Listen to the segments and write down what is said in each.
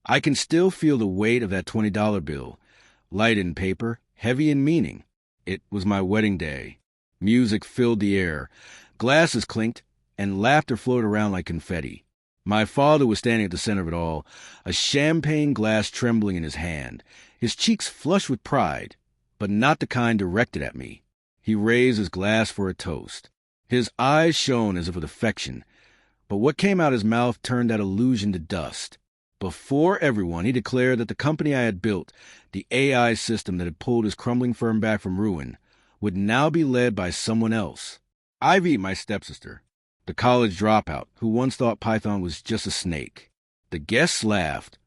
I can still feel the weight of that $20 bill, light in paper, heavy in meaning. It was my wedding day. Music filled the air, glasses clinked, and laughter floated around like confetti. My father was standing at the center of it all, a champagne glass trembling in his hand, his cheeks flushed with pride, but not the kind directed at me. He raised his glass for a toast. His eyes shone as if with affection, but what came out his mouth turned that illusion to dust. Before everyone, he declared that the company I had built, the AI system that had pulled his crumbling firm back from ruin, would now be led by someone else. Ivy, my stepsister, the college dropout who once thought Python was just a snake. The guests laughed,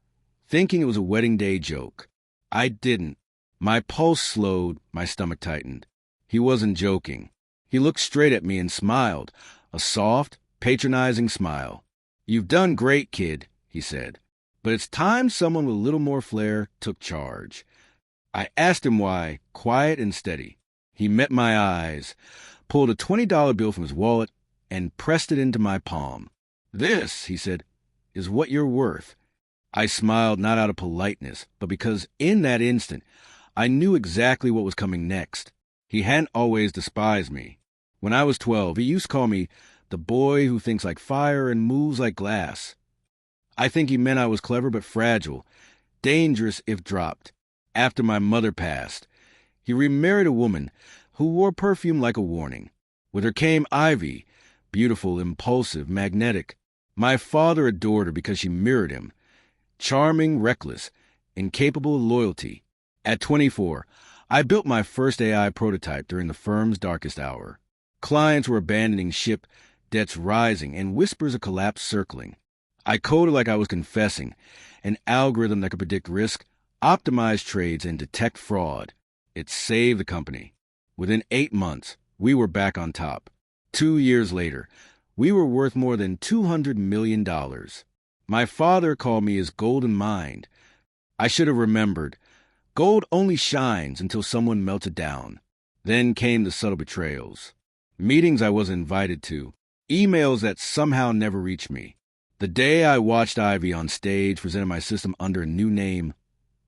thinking it was a wedding day joke. I didn't. My pulse slowed, my stomach tightened. He wasn't joking. He looked straight at me and smiled, a soft, patronizing smile. "You've done great, kid," he said. "But it's time someone with a little more flair took charge." I asked him why, quiet and steady. He met my eyes, pulled a $20 bill from his wallet, and pressed it into my palm. "This," he said, "is what you're worth." I smiled not out of politeness, but because in that instant I knew exactly what was coming next. He hadn't always despised me. When I was 12, he used to call me the boy who thinks like fire and moves like glass. I think he meant I was clever but fragile, dangerous if dropped. After my mother passed, he remarried a woman who wore perfume like a warning. With her came Ivy, beautiful, impulsive, magnetic. My father adored her because she mirrored him. Charming, reckless, incapable of loyalty. At 24, I built my first AI prototype during the firm's darkest hour. Clients were abandoning ship, debts rising, and whispers of collapse circling. I coded like I was confessing, an algorithm that could predict risk, optimize trades, and detect fraud. It saved the company. Within 8 months, we were back on top. 2 years later, we were worth more than $200 million. My father called me his golden mind. I should have remembered. Gold only shines until someone melts it down. Then came the subtle betrayals. Meetings I wasn't invited to. Emails that somehow never reached me. The day I watched Ivy on stage presenting my system under a new name,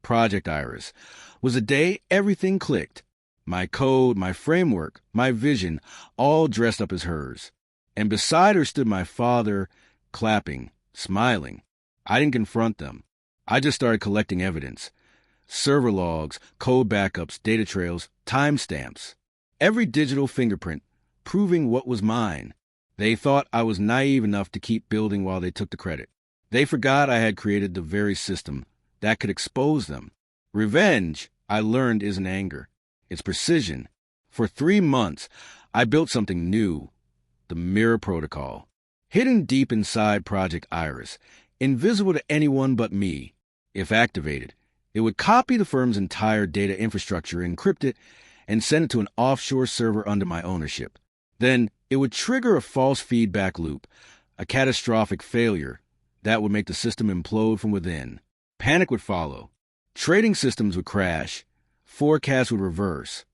Project Iris, was the day everything clicked. My code, my framework, my vision, all dressed up as hers. And beside her stood my father, clapping, smiling. I didn't confront them. I just started collecting evidence. Server logs, code backups, data trails, timestamps. Every digital fingerprint, proving what was mine. They thought I was naive enough to keep building while they took the credit. They forgot I had created the very system that could expose them. Revenge, I learned, isn't anger. It's precision. For 3 months, I built something new, the Mirror Protocol. Hidden deep inside Project Iris, invisible to anyone but me. If activated, it would copy the firm's entire data infrastructure, encrypt it, and send it to an offshore server under my ownership. Then it would trigger a false feedback loop, a catastrophic failure that would make the system implode from within. Panic would follow. Trading systems would crash. Forecasts would reverse.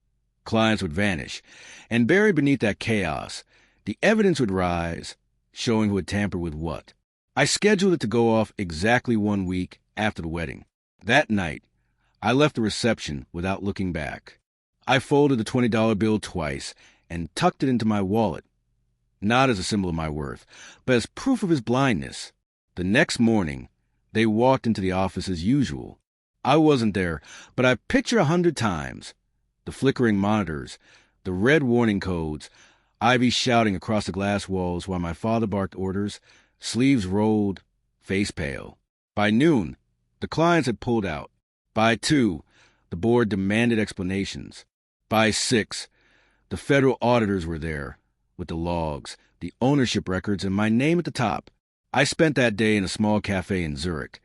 Clients would vanish. And buried beneath that chaos, the evidence would rise, showing who had tampered with what. I scheduled it to go off exactly 1 week after the wedding. That night, I left the reception without looking back. I folded the $20 bill twice and tucked it into my wallet, not as a symbol of my worth, but as proof of his blindness. The next morning, they walked into the office as usual. I wasn't there, but I pictured 100 times. The flickering monitors, the red warning codes, Ivy shouting across the glass walls while my father barked orders, sleeves rolled, face pale. By noon, the clients had pulled out. By 2, the board demanded explanations. By 6, the federal auditors were there, with the logs, the ownership records, and my name at the top. I spent that day in a small cafe in Zurich,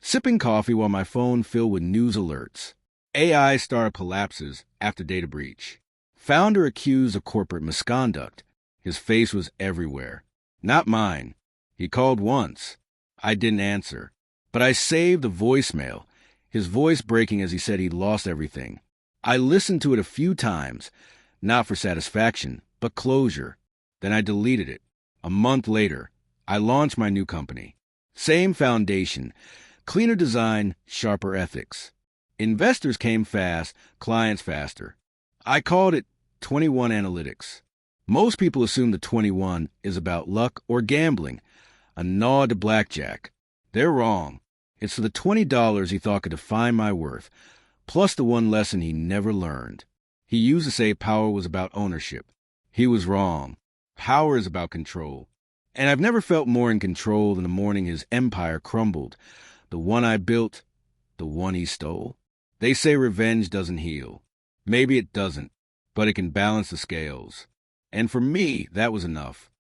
sipping coffee while my phone filled with news alerts. AI startup collapses after data breach. Founder accused of corporate misconduct. His face was everywhere. Not mine. He called once. I didn't answer. But I saved the voicemail, his voice breaking as he said he'd lost everything. I listened to it a few times, not for satisfaction, but closure. Then I deleted it. A month later, I launched my new company. Same foundation, Cleaner design, sharper ethics. Investors came fast, clients faster. I called it 21 analytics. Most people assume the 21 is about luck or gambling, a nod to blackjack. They're wrong. It's the $20 he thought could define my worth, plus the one lesson he never learned. He used to say power was about ownership. He was wrong. Power is about control. And I've never felt more in control than the morning his empire crumbled. The one I built, the one he stole. They say revenge doesn't heal. Maybe it doesn't, but it can balance the scales. And for me, that was enough.